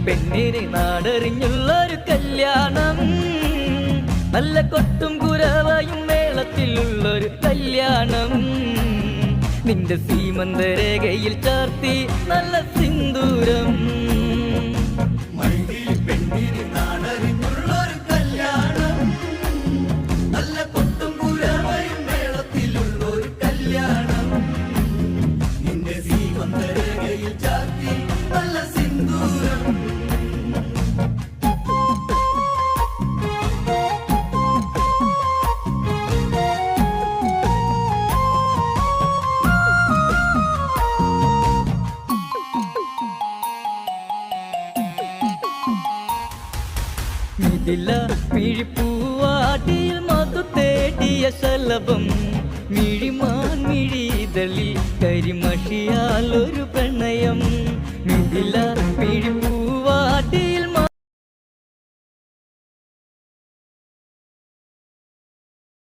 പെണ്ണിനെ നാടറിഞ്ഞുള്ളൊരു കല്യാണം, നല്ല കൊട്ടും കുരവയും മേളത്തിലുള്ളൊരു കല്യാണം. നിന്റെ സീമന്തരേഖയിൽ ചാർത്തി നല്ല സിന്ദൂരം. പെണ്ണിനെ നാടറിഞ്ഞുള്ളൊരു കല്യാണം, നല്ല കൊട്ടും കുരവയും മേളത്തിലുള്ളൊരു കല്യാണം. നിന്റെ സീമന്തരേഖയിൽ ചാർത്തി നല്ല സിന്ദൂരം. മിഥില മിഴിപ്പൂവാട്ടിയിൽ മധു തേടിയ ശലഭം, മിഴിമാൻ മിഴിതളിൽ കരിമഷിയാലൊരു പ്രണയം. മിഥില